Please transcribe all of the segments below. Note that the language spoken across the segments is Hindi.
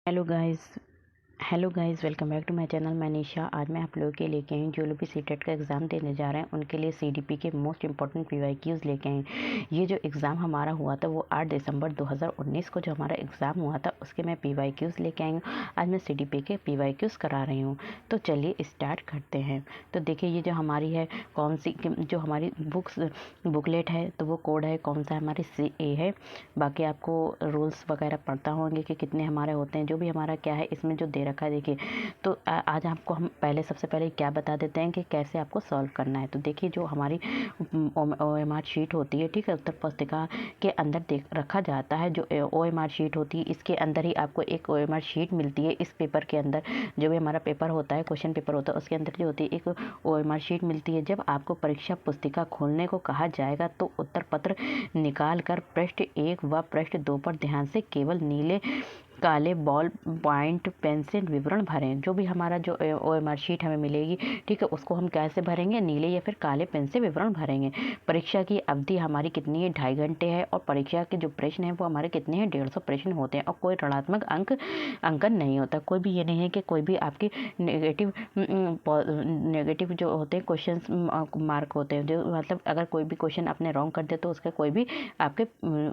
Hello guys welcome back to my channel. मैं निशा। आज मैं आप लोगों के लेके आई हूँ जो लोग भी सीटेट का एग्ज़ाम देने जा रहे हैं उनके लिए सीडीपी के मोस्ट इंपॉर्टेंट पीवाईक्यूज़ लेके आई हूँ। ये जो एग्ज़ाम हमारा हुआ था वो 8 दिसंबर 2019 को जो हमारा एग्ज़ाम हुआ था उसके मैं पीवाईक्यूज़ लेके आई हूँ। आज मैं सीडीपी के पीवाईक्यूज़ करा रही हूँ। तो चलिए स्टार्ट करते हैं। तो देखिए ये जो हमारी है कौन सी जो हमारी बुकलेट है तो वो कोड है कौन सा हमारी CA है। बाकी आपको रूल्स वगैरह पढ़ता होंगे कि कितने हमारे होते हैं। जो भी हमारा क्या है इसमें जो दे रखा है देखिए। तो आज आपको हम सबसे पहले क्या बता देते हैं कि कैसे आपको सॉल्व करना है। तो देखिए जो हमारी OMR शीट होती है, ठीक है, उत्तर पुस्तिका के अंदर देख रखा जाता है। जो OMR शीट होती है इसके अंदर ही आपको एक OMR शीट मिलती है। इस पेपर के अंदर जो भी हमारा पेपर होता है, क्वेश्चन पेपर होता है, उसके अंदर जो होती है एक OMR शीट मिलती है। जब आपको परीक्षा पुस्तिका खोलने को कहा जाएगा तो उत्तर पत्र निकाल कर पृष्ठ 1 व पृष्ठ 2 पर ध्यान से केवल नीले काले बॉल पॉइंट पेन से विवरण भरें। जो भी हमारा जो OMR शीट हमें मिलेगी, ठीक है, उसको हम कैसे भरेंगे? नीले या फिर काले पेन से विवरण भरेंगे। परीक्षा की अवधि हमारी कितनी है? 2.5 घंटे है। और परीक्षा के जो प्रश्न हैं वो हमारे कितने हैं? 150 प्रश्न होते हैं। और कोई ऋणात्मक अंकन नहीं होता। कोई भी ये नहीं है कि कोई भी आपकी नेगेटिव जो होते हैं क्वेश्चन मार्क होते हैं। जो मतलब अगर कोई भी क्वेश्चन आपने रॉन्ग कर दिया तो उसका कोई भी आपके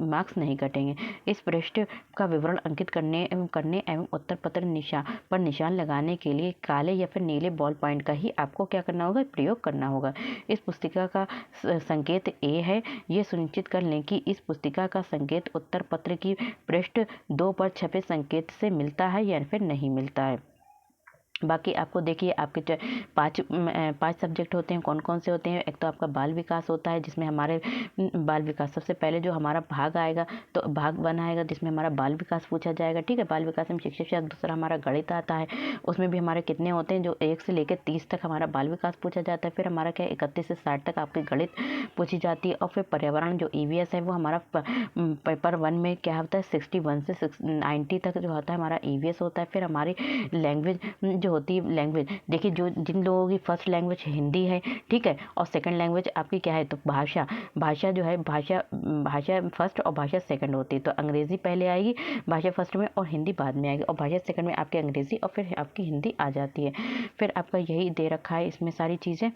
मार्क्स नहीं कटेंगे। इस पृष्ठ का विवरण अंकित करने एवं उत्तर पत्र निशान लगाने के लिए काले या फिर नीले बॉल पॉइंट का ही आपको क्या करना होगा? प्रयोग करना होगा। इस पुस्तिका का संकेत A है। ये सुनिश्चित कर लें कि इस पुस्तिका का संकेत उत्तर पत्र की पृष्ठ 2 पर छपे संकेत से मिलता है या फिर नहीं मिलता है। बाकी आपको देखिए आपके 5 सब्जेक्ट होते हैं। कौन कौन से होते हैं? एक तो आपका बाल विकास होता है जिसमें हमारे बाल विकास सबसे पहले जो हमारा भाग आएगा तो भाग 1 आएगा जिसमें हमारा बाल विकास पूछा जाएगा, ठीक है। बाल विकास में शिक्षक शास्त्र। दूसरा हमारा गणित आता है, उसमें भी हमारे कितने होते हैं? जो 1 से लेकर 30 तक हमारा बाल विकास पूछा जाता है। फिर हमारा क्या 31 से 60 तक आपकी गणित पूछी जाती है। और फिर पर्यावरण जो EVS है वो हमारा पेपर 1 में क्या होता है? 61 से 90 तक जो होता है हमारा EVS होता है। फिर हमारी लैंग्वेज होती है। लैंग्वेज देखिए जो जिन लोगों की फर्स्ट लैंग्वेज हिंदी है, ठीक है, और सेकंड लैंग्वेज आपकी क्या है? तो भाषा जो है भाषा फर्स्ट और भाषा सेकंड होती है। तो अंग्रेजी पहले आएगी भाषा फर्स्ट में और हिंदी बाद में आएगी। और भाषा सेकंड में आपकी अंग्रेजी और फिर आपकी हिंदी आ जाती है। फिर आपका यही दे रखा है इसमें सारी चीज़ें।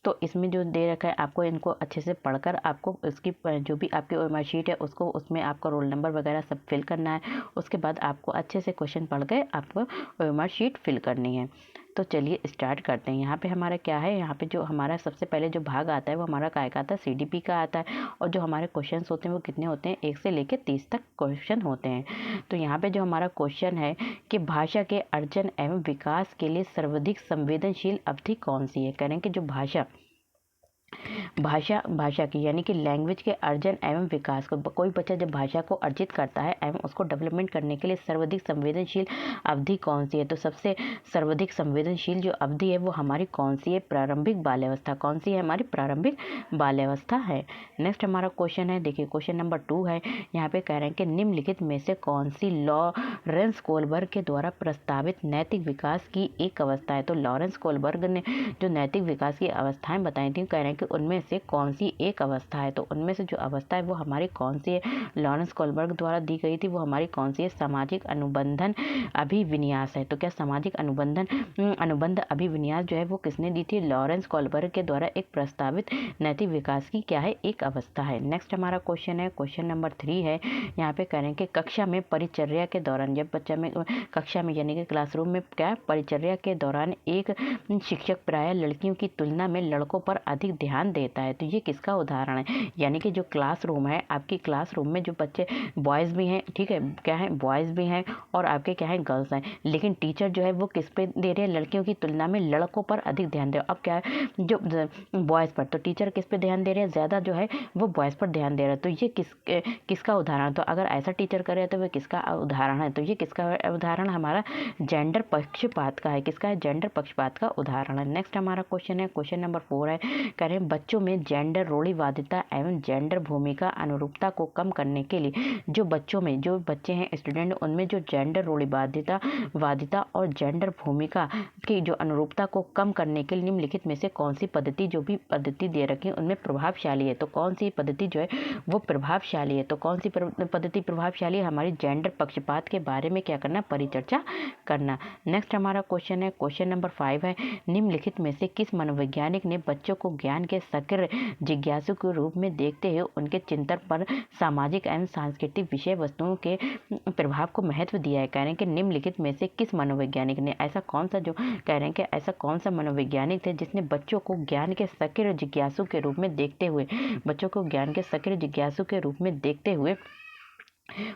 तो इसमें जो दे रखा है आपको इनको अच्छे से पढ़कर आपको इसकी जो भी आपकी OMR शीट है उसको उसमें आपका रोल नंबर वगैरह सब फिल करना है। उसके बाद आपको अच्छे से क्वेश्चन पढ़ के आपको OMR शीट फिल करनी है। तो चलिए स्टार्ट करते हैं। यहाँ पे हमारा क्या है? यहाँ पे जो हमारा सबसे पहले जो भाग आता है वो हमारा काय का आता है? CDP का आता है। और जो हमारे क्वेश्चंस होते हैं वो कितने होते हैं? 1 से लेकर 30 तक क्वेश्चन होते हैं। तो यहाँ पे जो हमारा क्वेश्चन है कि भाषा के अर्जन एवं विकास के लिए सर्वाधिक संवेदनशील अवधि कौन सी है? कह रहे हैं कि जो भाषा की यानी कि लैंग्वेज के अर्जन एवं विकास को कोई बच्चा जब भाषा को अर्जित करता है एवं उसको डेवलपमेंट करने के लिए सर्वाधिक संवेदनशील अवधि कौन सी है? तो सबसे सर्वाधिक संवेदनशील जो अवधि है वो हमारी कौन सी है? प्रारंभिक बाल्यावस्था। कौन सी है? हमारी प्रारंभिक बाल्यावस्था है। नेक्स्ट हमारा क्वेश्चन है, देखिए क्वेश्चन नंबर 2 है। यहाँ पे कह रहे हैं कि निम्नलिखित में से कौन सी लॉरेंस कोलबर्ग के द्वारा प्रस्तावित नैतिक विकास की एक अवस्था है? तो लॉरेंस कोलबर्ग ने जो नैतिक विकास की अवस्थाएं बताई थी, कह रहे हैं कि उनमें से कौन सी एक अवस्था है? तो उनमें से जो अवस्था है वो हमारी कौन सी है? लॉरेंस कोलबर्ग द्वारा दी गई थी वो हमारी कौन सी है? सामाजिक अनुबंधन अभिविन्यास है। तो क्या सामाजिक अनुबंध अभिविन्यास जो है वो किसने दी थी? लॉरेंस कोलबर्ग के द्वारा एक प्रस्तावित नैतिक विकास की क्या है? एक अवस्था है। नेक्स्ट हमारा क्वेश्चन है, क्वेश्चन नंबर 3 है। यहाँ पे कह रहे हैं कि कक्षा में परिचर्या के दौरान, जब बच्चा में कक्षा में यानी कि क्लासरूम में क्या परिचर्या के दौरान एक शिक्षक प्रायः लड़कियों की तुलना में लड़कों पर अधिक ध्यान देता है। तो ये किसका उदाहरण है? यानी कि जो क्लासरूम है, आपकी क्लासरूम में जो बच्चे बॉयज़ भी हैं, ठीक है, क्या है? बॉयज़ भी हैं और आपके क्या है? गर्ल्स हैं। लेकिन टीचर जो है वो किस पे दे रहे हैं? लड़कियों की तुलना में लड़कों पर अधिक ध्यान दे। अब क्या है? जो बॉयज़ पर, तो टीचर किस पे ध्यान दे रहे हैं? ज़्यादा जो है वो बॉयज़ पर ध्यान दे रहा है। तो ये किसका उदाहरण? तो अगर ऐसा टीचर करे तो वह किसका उदाहरण है? तो ये किसका उदाहरण? हमारा जेंडर पक्षपात का है। किसका है? जेंडर पक्षपात का उदाहरण है। नेक्स्ट हमारा क्वेश्चन है, क्वेश्चन नंबर 4 है। कह रहे रहे हैं बच्चों में जेंडर रूढ़िवादिता एवं जेंडर भूमिका अनुरूपता को कम करने के लिए जो बच्चे हैं स्टूडेंट, उनमें जो जेंडर रूढ़िवादिता और जेंडर भूमिका की जो अनुरूपता को कम करने के लिए निम्नलिखित में से कौन सी पद्धति, जो भी पद्धति दे रखी है उनमें प्रभावशाली है, तो कौन सी पद्धति जो है वो प्रभावशाली है, तो कौन सी पद्धति प्रभावशाली है, हमारी जेंडर पक्षपात के बारे में क्या करना, परिचर्चा करना। नेक्स्ट हमारा क्वेश्चन है, क्वेश्चन नंबर 5 है, निम्नलिखित में से किस मनोवैज्ञानिक ने बच्चों को ज्ञान के सक्रिय जिज्ञासु के रूप में देखते हुए उनके चिंतन पर सामाजिक एवं सांस्कृतिक विषय वस्तुओं के प्रभाव को महत्व दिया है। कह रहे हैं कि निम्नलिखित में से किस मनोवैज्ञानिक ने, ऐसा कौन सा, जो कह रहे हैं कि ऐसा कौन सा मनोवैज्ञानिक थे जिसने बच्चों को ज्ञान के सक्रिय जिज्ञासु के रूप में देखते हुए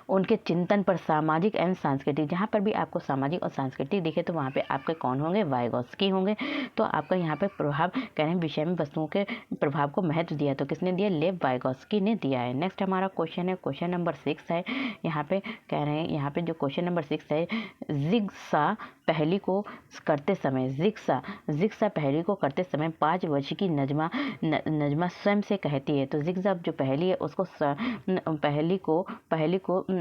उनके चिंतन पर सामाजिक एवं सांस्कृतिक, जहाँ पर भी आपको सामाजिक और सांस्कृतिक दिखे तो वहाँ पे आपके कौन होंगे, वाइगोत्स्की होंगे। तो आपका यहाँ पे प्रभाव कह रहे हैं विषय में वस्तुओं के प्रभाव को महत्व दिया, तो किसने दिया, लेव वाइगोत्स्की ने दिया है। नेक्स्ट हमारा क्वेश्चन है, क्वेश्चन नंबर 6 है, यहाँ पे कह रहे हैं, यहाँ पे जो क्वेश्चन नंबर 6 है, जिग्सा पहली को करते समय 5 वर्ष की नजमा स्वयं से कहती है, तो जिग्सा जो पहली है उसको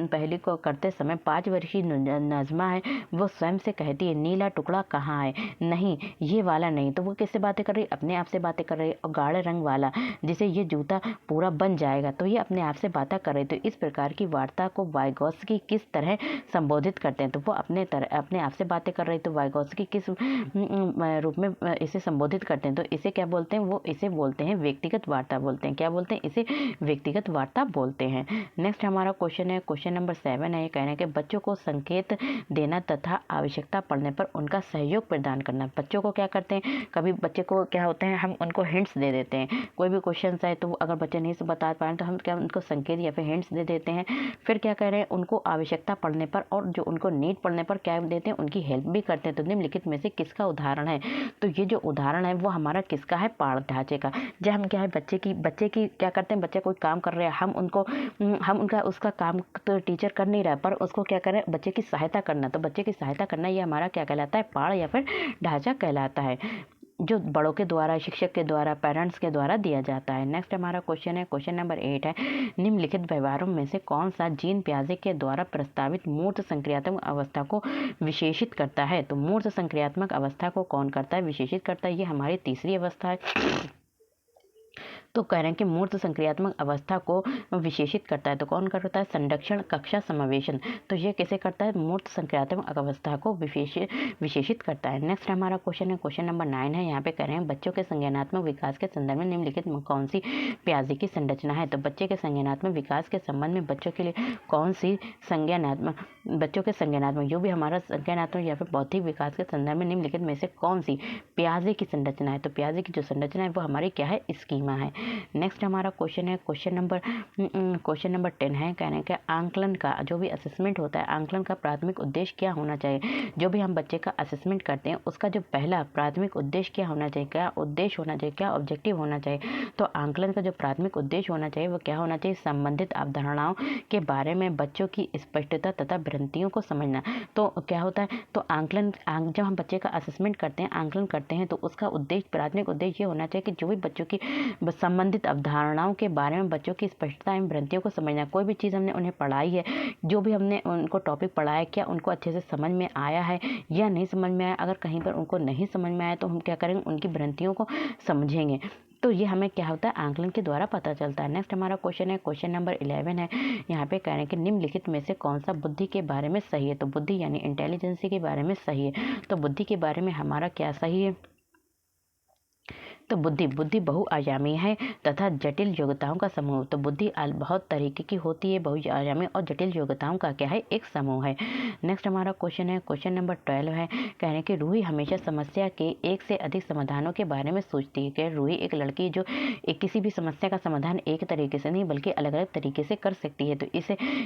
पहली को करते समय 5 वर्षीय नजमा है वो स्वयं से कहती है, नीला टुकड़ा कहाँ है, नहीं ये वाला नहीं, तो वो किससे बातें कर रही है, अपने आप से बातें कर रही है। और गाढ़े रंग वाला जिसे ये जूता पूरा बन जाएगा, तो ये अपने आप से बातें कर रही है। तो इस प्रकार की वार्ता को वाइगोत्स्की किस तरह संबोधित करते हैं, तो वो अपने आप से बातें कर रही, तो वाइगोत्स्की किस रूप में इसे संबोधित करते हैं, तो इसे क्या बोलते हैं, वो इसे बोलते हैं व्यक्तिगत वार्ता बोलते हैं। क्या बोलते हैं, इसे व्यक्तिगत वार्ता बोलते हैं। नेक्स्ट हमारा क्वेश्चन है, क्वेश्चन नंबर 7 है, ये कहना है कि बच्चों को संकेत देना तथा आवश्यकता पड़ने पर उनका सहयोग प्रदान करना। बच्चों को क्या करते हैं, कभी बच्चे को क्या होते हैं, हम उनको हिंट्स दे देते हैं, कोई भी क्वेश्चन आए तो अगर बच्चे नहीं बता पाए तो हम क्या उनको संकेत या फिर हिंट्स दे देते हैं। फिर क्या कह रहे हैं, उनको आवश्यकता पड़ने पर और जो उनको नीड पड़ने पर क्या देते हैं, उनकी हेल्प भी करते हैं। तो निम्नलिखित में से किसका उदाहरण है, तो ये जो उदाहरण है वो हमारा किसका है, पाठ ढांचे का। जब हम क्या है बच्चे की क्या करते हैं, बच्चे कोई काम कर रहे हैं, हम उनका उसका काम तो टीचर कर नहीं रहा है, पर उसको क्या करें, बच्चे की सहायता करना। तो बच्चे की सहायता करना ये हमारा क्या कहलाता है, पाठ या फिर ढांचा कहलाता है, जो बड़ों के द्वारा, शिक्षक के द्वारा, पेरेंट्स के द्वारा दिया जाता है। नेक्स्ट हमारा क्वेश्चन है, क्वेश्चन नंबर 8 है, निम्नलिखित व्यवहारों में से कौन सा जीन पियाजे के द्वारा प्रस्तावित मूर्त संक्रियात्मक अवस्था को विशेषित करता है। तो मूर्त संक्रियात्मक अवस्था को कौन करता है, विशेषित करता है, ये हमारी तीसरी अवस्था है। तो कह रहे हैं कि मूर्त संक्रियात्मक अवस्था को विशेषित करता है, तो कौन करता है, संरक्षण कक्षा समावेशन, तो ये कैसे करता है, मूर्त संक्रियात्मक अवस्था को विशेषित करता है। नेक्स्ट हमारा क्वेश्चन है, क्वेश्चन नंबर 9 है, यहाँ पे कह रहे हैं बच्चों के संज्ञानात्मक विकास के संदर्भ में निम्नलिखित कौन सी पियाजे की संरचना है। तो बच्चे के संज्ञानात्मक विकास के संबंध में बच्चों के लिए कौन सी बच्चों के संज्ञानात्मक, जो भी हमारा संज्ञानात्मक या फिर बौद्धिक विकास के संदर्भ में निम्नलिखित में से कौन सी पियाजे की संरचना है। तो पियाजे की जो संरचना है वो हमारी क्या है, स्कीमा है। नेक्स्ट हमारा क्वेश्चन है, क्वेश्चन नंबर 10 है, कहने हैं कि आंकलन का जो भी असेसमेंट होता है, आंकलन का प्राथमिक उद्देश्य क्या होना चाहिए। जो भी हम बच्चे का असेसमेंट करते हैं उसका जो पहला प्राथमिक उद्देश्य क्या होना चाहिए, क्या उद्देश्य होना चाहिए, क्या ऑब्जेक्टिव होना चाहिए। तो आंकलन का जो प्राथमिक उद्देश्य होना चाहिए वो क्या होना चाहिए, संबंधित अवधारणाओं के बारे में बच्चों की स्पष्टता तथा भ्रांतियों को समझना। तो क्या होता है, तो आंकलन, जब हम बच्चे का असेसमेंट करते हैं, आंकलन करते हैं, तो उसका उद्देश्य, प्राथमिक उद्देश्य ये होना चाहिए कि जो भी बच्चों की संबंधित अवधारणाओं के बारे में बच्चों की स्पष्टता एवं भ्रांतियों को समझना। कोई भी चीज़ हमने उन्हें पढ़ाई है, जो भी हमने उनको टॉपिक पढ़ाया, क्या उनको अच्छे से समझ में आया है या नहीं समझ में आया। अगर कहीं पर उनको नहीं समझ में आया तो हम क्या करेंगे, उनकी भ्रांतियों को समझेंगे। तो ये हमें क्या होता है, आंकलन के द्वारा पता चलता है। नेक्स्ट हमारा क्वेश्चन है, क्वेश्चन नंबर 11 है, यहाँ पे कह रहे हैं कि निम्नलिखित में से कौन सा बुद्धि के बारे में सही है। तो बुद्धि यानी इंटेलिजेंसी के बारे में सही है। तो बुद्धि के बारे में हमारा क्या सही है, तो बुद्धि बहुआयामी है तथा जटिल योग्यताओं का समूह। तो बुद्धि बहुत तरीके की होती है, बहुआयामी और जटिल योग्यताओं का क्या है, एक समूह है। नेक्स्ट हमारा क्वेश्चन है, क्वेश्चन नंबर 12 है, कह रहे हैं कि रूही हमेशा समस्या के एक से अधिक समाधानों के बारे में सोचती है। कि रूही एक लड़की जो किसी भी समस्या का समाधान एक तरीके से नहीं बल्कि अलग अलग तरीके से कर सकती है। तो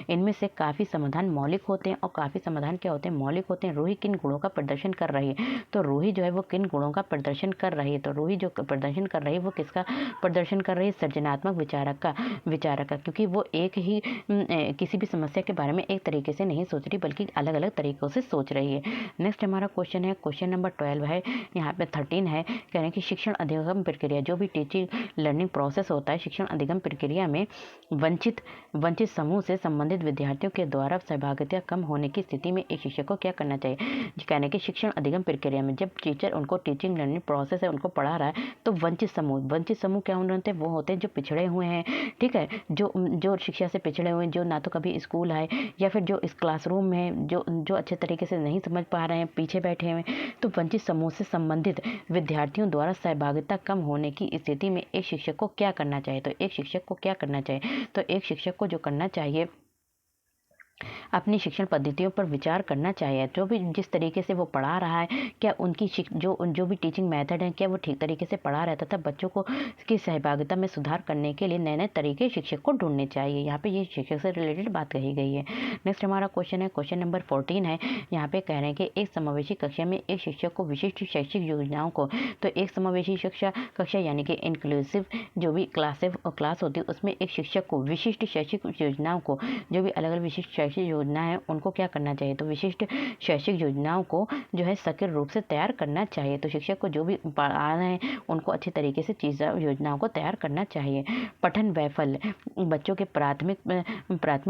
इनमें से काफ़ी समाधान मौलिक होते हैं और काफ़ी समाधान क्या होते हैं, मौलिक होते हैं। रूही किन गुणों का प्रदर्शन कर रही है, तो रूही जो है वो किन गुणों का प्रदर्शन कर रही है। तो रूही जो प्रदर्शन कर रही है वो किसका प्रदर्शन कर रही है? सृजनात्मक विचारक का, क्योंकि वो एक ही किसी भी समस्या के बारे में एक तरीके से नहीं सोच रही बल्कि अलग अलग तरीकों से सोच रही है। नेक्स्ट हमारा क्वेश्चन है, क्वेश्चन नंबर 12 है, यहाँ पे 13 है, कह रहे हैं कि शिक्षण अधिगम प्रक्रिया, जो भी टीचिंग लर्निंग प्रोसेस होता है शिक्षण अधिगम प्रक्रिया में वंचित समूह से संबंधित विद्यार्थियों के द्वारा सहभागिता कम होने की स्थिति में एक शिक्षक को क्या करना चाहिए? कहने के शिक्षण अधिगम प्रक्रिया में जब टीचर उनको टीचिंग लर्निंग प्रोसेस है उनको पढ़ा रहा है तो वंचित समूह क्या होते हैं? वो होते हैं जो पिछड़े हुए हैं, ठीक है, जो शिक्षा से पिछड़े हुए हैं, जो ना तो कभी स्कूल आए या फिर जो इस क्लासरूम में जो अच्छे तरीके से नहीं समझ पा रहे हैं, पीछे बैठे हुए हैं। तो वंचित समूह से संबंधित विद्यार्थियों द्वारा सहभागिता कम होने की स्थिति में एक शिक्षक को क्या करना चाहिए? तो एक शिक्षक को क्या करना चाहिए? तो एक शिक्षक को जो करना चाहिए, अपनी शिक्षण पद्धतियों पर विचार करना चाहिए। जो भी जिस तरीके से वो पढ़ा रहा है, क्या उनकी जो भी टीचिंग मेथड है, क्या वो ठीक तरीके से पढ़ा रहा है तथा बच्चों को की सहभागिता में सुधार करने के लिए नए नए तरीके शिक्षक को ढूंढने चाहिए। यहाँ पे ये शिक्षक से रिलेटेड बात कही गई है। नेक्स्ट हमारा क्वेश्चन है, क्वेश्चन नंबर 14 है, यहाँ पे कह रहे हैं कि एक समावेशी कक्षा में एक शिक्षक को विशिष्ट शैक्षिक योजनाओं को, तो एक समावेशी कक्षा यानी कि इंक्लूसिव जो भी क्लास होती है उसमें एक शिक्षक को विशिष्ट शैक्षिक योजनाओं को, जो भी अलग अलग विशिष्ट शैक्षिक योजना है उनको क्या करना चाहिए? तो विशिष्ट शैक्षिक योजनाओं को जो है सक्रिय रूप से तैयार करना चाहिए। तो शिक्षक को जो भी पढ़ाना है उनको अच्छी तरीके से योजनाओं को तैयार करना चाहिए। पठन वैफल्य, बच्चों के प्राथमिक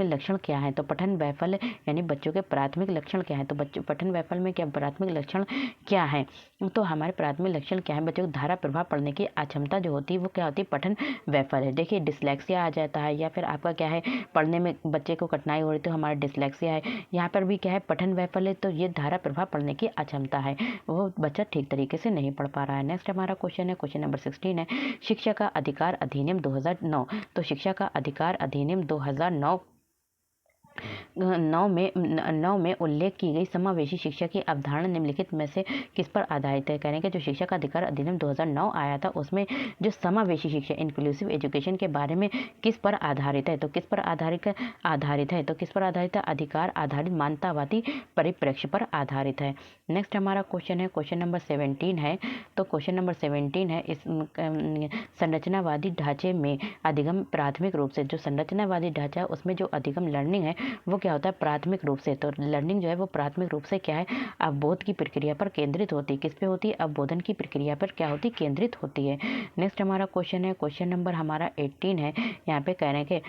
लक्षण क्या है? तो पठन वैफल्य यानी बच्चों के प्राथमिक लक्षण क्या है? तो बच्चों पठन वैफल्य में क्या प्राथमिक लक्षण क्या है? तो हमारे प्राथमिक लक्षण क्या है? बच्चों को धारा प्रभाव पढ़ने की अक्षमता जो होती है वो क्या होती है? पठन वैफल्य। देखिए डिसलेक्सिया आ जाता है या फिर आपका क्या है, पढ़ने में बच्चे को कठिनाई हो रही तो हमारा डिसलेक्सिया है। यहाँ पर भी क्या है? पठन वैफल्य, तो ये धारा प्रभाव पढ़ने की अक्षमता है, वो बच्चा ठीक तरीके से नहीं पढ़ पा रहा है। नेक्स्ट हमारा क्वेश्चन है, क्वेश्चन नंबर 16 है, शिक्षा का अधिकार अधिनियम 2009। तो शिक्षा का अधिकार अधिनियम 2009 में उल्लेख की गई समावेशी शिक्षा की अवधारणा निम्नलिखित में से किस पर आधारित है? करेंगे जो शिक्षा का अधिकार अधिनियम 2009 आया था उसमें जो समावेशी शिक्षा इंक्लूसिव एजुकेशन के बारे में किस पर आधारित है? तो किस पर आधारित है? तो किस पर आधारित है? अधिकार आधारित मानवतावादी परिप्रेक्ष्य पर आधारित है। नेक्स्ट हमारा क्वेश्चन है, क्वेश्चन नंबर 17 है। तो क्वेश्चन नंबर 17 है, इस संरचनावादी ढांचे में अधिगम प्राथमिक रूप से, जो संरचनावादी ढांचा है उसमें जो अधिगम लर्निंग है वो क्या होता है? प्राथमिक रूप से। तो लर्निंग जो है वो प्राथमिक रूप से क्या है? अवबोध की प्रक्रिया पर केंद्रित होती है। किस पे होती है? अवबोधन की प्रक्रिया पर क्या होती है? केंद्रित होती है। नेक्स्ट हमारा क्वेश्चन है, क्वेश्चन नंबर हमारा 18 है। यहाँ पे कह रहे हैं कि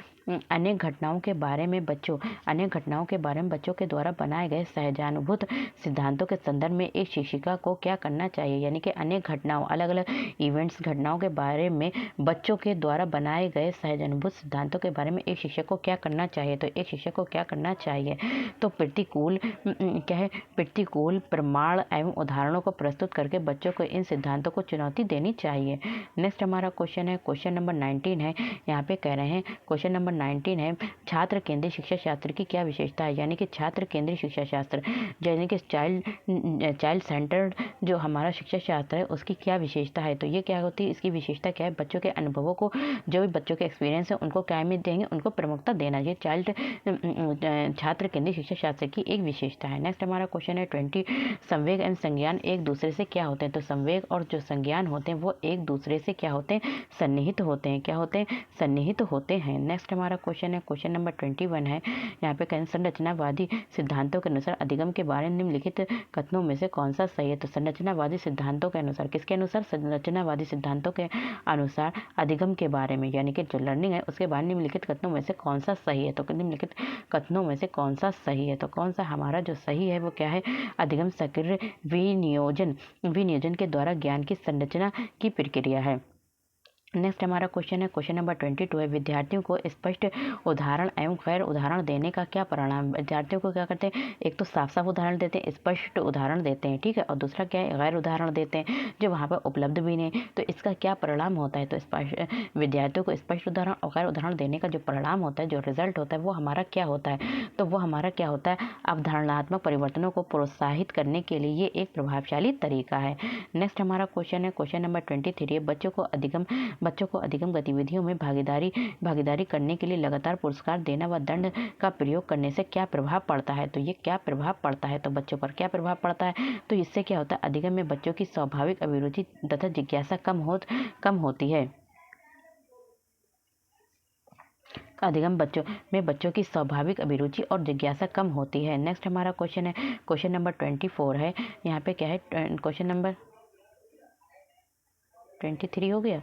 अनेक घटनाओं के बारे में बच्चों के द्वारा बनाए गए सहजानुभूत सिद्धांतों के संदर्भ में एक शिक्षिका को क्या करना चाहिए? यानी कि अनेक घटनाओं, अलग अलग इवेंट्स, घटनाओं के बारे में बच्चों के द्वारा बनाए गए सहजानुभूत सिद्धांतों के बारे में एक शिक्षक को क्या करना चाहिए? तो एक शिक्षक को क्या करना चाहिए? तो प्रतिकूल प्रमाण एवं उदाहरणों को प्रस्तुत करके बच्चों को इन सिद्धांतों को चुनौती देनी चाहिए। नेक्स्ट हमारा क्वेश्चन है, क्वेश्चन नंबर 19 है। यहाँ पे कह रहे हैं, क्वेश्चन नंबर 19 है, छात्र केंद्रीय शिक्षा शास्त्र की क्या विशेषता है? यानी कि छात्र केंद्रीय शिक्षा शास्त्र यानी कि चाइल्ड सेंटर्ड जो हमारा शिक्षा शास्त्र है उसकी क्या विशेषता है? तो ये क्या होती है? इसकी विशेषता क्या है? बच्चों के अनुभवों को, जो भी बच्चों के एक्सपीरियंस है उनको क्या में देंगे? उनको प्रमुखता देना। ये छात्र केंद्रीय शिक्षा शास्त्र की एक विशेषता है। नेक्स्ट हमारा क्वेश्चन है 20, संवेग एवं संज्ञान एक दूसरे से क्या होते हैं? तो संवेग और जो संज्ञान होते हैं वो एक दूसरे से क्या होते हैं? सन्निहित होते हैं। क्या होते हैं? सन्निहित होते हैं। नेक्स्ट हमारा क्वेश्चन है, क्वेश्चन नंबर 21 है। यहाँ पे कहें संरचनावादी सिद्धांतों के अनुसार अधिगम के बारे में निम्नलिखित कथनों में से कौन सा सही है? तो संरचनावादी सिद्धांतों के अनुसार, किसके अनुसार? संरचनावादी सिद्धांतों के अनुसार अधिगम के बारे में यानी कि जो लर्निंग है उसके बारे में निम्नलिखित कथनों में से कौन सा सही है? तो निम्नलिखित कथनों में से कौन सा सही है? तो कौन सा हमारा जो सही है वो क्या है? अधिगम सक्रिय विनियोजन के द्वारा ज्ञान की संरचना की प्रक्रिया है। नेक्स्ट हमारा क्वेश्चन है, क्वेश्चन नंबर 22 है, विद्यार्थियों को स्पष्ट उदाहरण एवं गैर उदाहरण देने का क्या परिणाम? विद्यार्थियों को क्या करते हैं? एक तो साफ साफ उदाहरण देते हैं, स्पष्ट उदाहरण देते हैं, ठीक है, और दूसरा क्या है? गैर उदाहरण देते हैं जो वहाँ पर उपलब्ध भी नहीं। तो इसका क्या परिणाम होता है? तो विद्यार्थियों को स्पष्ट उदाहरण और गैर उदाहरण देने का जो परिणाम होता है, जो रिजल्ट होता है वो हमारा क्या होता है? तो वो हमारा क्या होता है? अवधारणात्मक परिवर्तनों को प्रोत्साहित करने के लिए ये एक प्रभावशाली तरीका है। नेक्स्ट हमारा क्वेश्चन है, क्वेश्चन नंबर 23 है, बच्चों को अधिगम बच्चों को अधिगम गतिविधियों में भागीदारी करने के लिए लगातार पुरस्कार देना व दंड का प्रयोग करने से क्या प्रभाव पड़ता है? तो ये क्या प्रभाव पड़ता है, तो बच्चों पर क्या प्रभाव पड़ता है? तो इससे क्या होता है, अधिगम में बच्चों की स्वाभाविक अभिरुचि तथा जिज्ञासा कम होती है। अधिगम बच्चों की स्वाभाविक अभिरुचि और जिज्ञासा कम होती है। नेक्स्ट हमारा क्वेश्चन है, क्वेश्चन नंबर 24 है। यहाँ पे क्या है, क्वेश्चन नंबर 23 हो गया,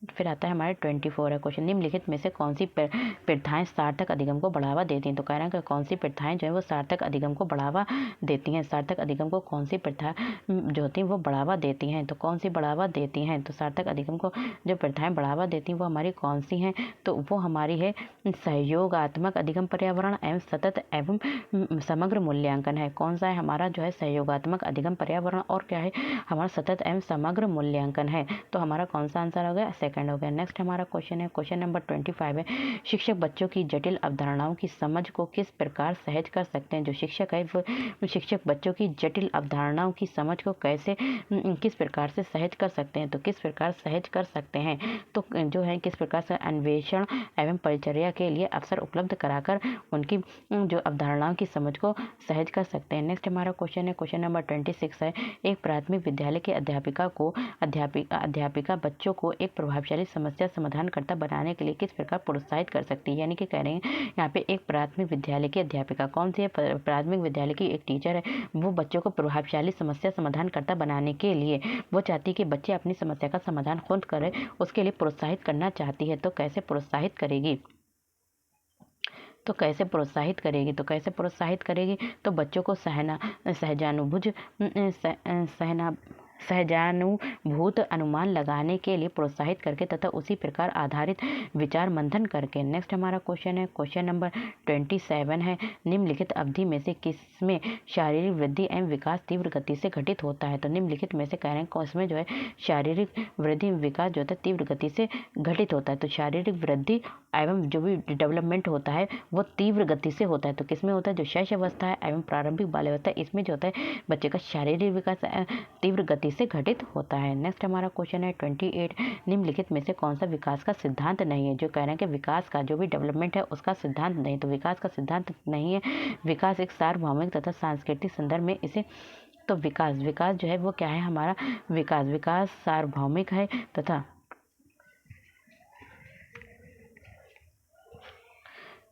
फिर आता है हमारे 24 है क्वेश्चन। निम्नलिखित में से कौन सी प्रथाएं सार्थक अधिगम को बढ़ावा देती हैं? तो कह रहे हैं कि कौन सी प्रथाएं जो है वो सार्थक अधिगम को बढ़ावा देती हैं। सार्थक अधिगम को कौन सी प्रथा जो होती हैं वो बढ़ावा देती हैं? तो कौन सी बढ़ावा देती हैं? तो सार्थक अधिगम को जो प्रथाएं बढ़ावा देती हैं वो हमारी कौन सी हैं? तो वो हमारी है सहयोगात्मक अधिगम पर्यावरण एवं सतत एवं समग्र मूल्यांकन है। कौन सा है हमारा, जो है सहयोगात्मक अधिगम पर्यावरण, और क्या है हमारा सतत एवं समग्र मूल्यांकन है। तो हमारा कौन सा आंसर हो गया, सेकंड हो गया। नेक्स्ट हमारा क्वेश्चन है, क्वेश्चन नंबर 25 है। शिक्षक बच्चों की जटिल अवधारणाओं की समझ को किस प्रकार सहज कर सकते हैं? जो शिक्षक है वो शिक्षक बच्चों की जटिल अवधारणाओं की समझ को किस प्रकार से सहज कर सकते हैं? तो किस प्रकार सहज कर सकते हैं? तो जो है किस प्रकार से अन्वेषण एवं परिचर्या के लिए अवसर उपलब्ध कराकर उनकी जो अवधारणाओं की समझ को सहज कर सकते हैं। नेक्स्ट हमारा क्वेश्चन है, क्वेश्चन नंबर 26 है। एक प्राथमिक विद्यालय के अध्यापिका बच्चों को एक प्रभावशाली समस्या समाधानकर्ता बनाने के लिए किस प्रकार प्रोत्साहित कर सकती है? यानी कि कह रहे हैं यहाँ पे एक प्राथमिक विद्यालय की अध्यापिका, कौन सी है, प्राथमिक विद्यालय की एक टीचर है, वो बच्चों को प्रभावशाली समस्या समाधानकर्ता बनाने के लिए वो चाहती है कि बच्चे अपनी समस्या का समाधान खुद करें, उसके लिए प्रोत्साहित करना चाहती है। तो कैसे प्रोत्साहित करेगी? तो कैसे प्रोत्साहित करेगी? तो बच्चों को सहजानुभूत अनुमान लगाने के लिए प्रोत्साहित करके तथा उसी प्रकार आधारित विचार मंथन करके। नेक्स्ट हमारा क्वेश्चन है, क्वेश्चन नंबर 27 है। निम्नलिखित अवधि में से किसमें शारीरिक वृद्धि एवं विकास तीव्र गति से घटित होता है? तो निम्नलिखित में से कह रहे हैं उसमें जो है शारीरिक वृद्धि एवं विकास जो होता है तीव्र गति से घटित होता है। तो शारीरिक वृद्धि एवं जो भी डेवलपमेंट होता है वो तीव्र गति से होता है। तो किसमें होता है? जो शैशव अवस्था है एवं प्रारंभिक बाल्यावस्था, इसमें जो होता है बच्चे का शारीरिक विकास तीव्र गति से घटित होता है। नेक्स्ट हमारा क्वेश्चन है 28। निम्नलिखित में से कौन सा विकास का सिद्धांत नहीं है? जो कह रहे हैं कि विकास का जो भी डेवलपमेंट है उसका सिद्धांत नहीं। तो विकास का सिद्धांत नहीं है। विकास एक सार्वभौमिक तथा सांस्कृतिक संदर्भ में इसे तो विकास जो है वो क्या है हमारा, विकास सार्वभौमिक है तथा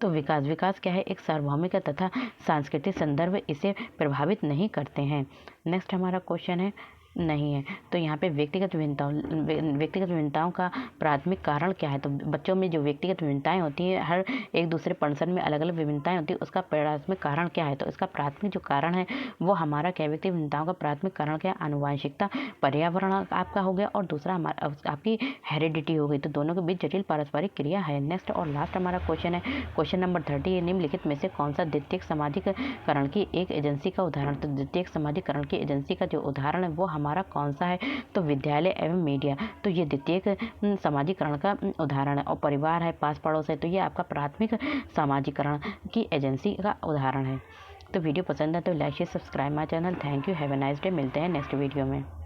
तो विकास क्या है, एक सार्वभौमिक तथा सांस्कृतिक संदर्भ इसे प्रभावित नहीं करते हैं। नेक्स्ट हमारा क्वेश्चन है नहीं है। तो यहाँ पे व्यक्तिगत विभिन्नताओं का प्राथमिक कारण क्या है? तो बच्चों में जो व्यक्तिगत विभिन्नताएं होती हैं, हर एक दूसरे पर्सन में अलग अलग विभिन्नताएं होती है, उसका प्राथमिक कारण क्या है? तो इसका प्राथमिक जो कारण है वो हमारा क्या, व्यक्तिगत विभिन्नताओं का प्राथमिक कारण क्या है? आनुवंशिकता, पर्यावरण आपका हो गया, और दूसरा हमारा आपकी हेरिडिटी हो गई। तो दोनों के बीच जटिल पारस्परिक क्रिया है। नेक्स्ट और लास्ट हमारा क्वेश्चन है, क्वेश्चन नंबर 30। निम्नलिखित में से कौन सा द्वितीयक सामाजिकरण की एक एजेंसी का उदाहरण? तो द्वितीयक सामाजिकरण की एजेंसी का जो उदाहरण है वो हमारा कौन सा है? तो विद्यालय एवं मीडिया। तो ये द्वितीयक सामाजिकरण का उदाहरण है। और परिवार है, पास पड़ोस है, तो ये आपका प्राथमिक सामाजिकरण की एजेंसी का उदाहरण है। तो वीडियो पसंद है तो like share subscribe my channel. Thank you, have a nice day. मिलते हैं नेक्स्ट वीडियो में।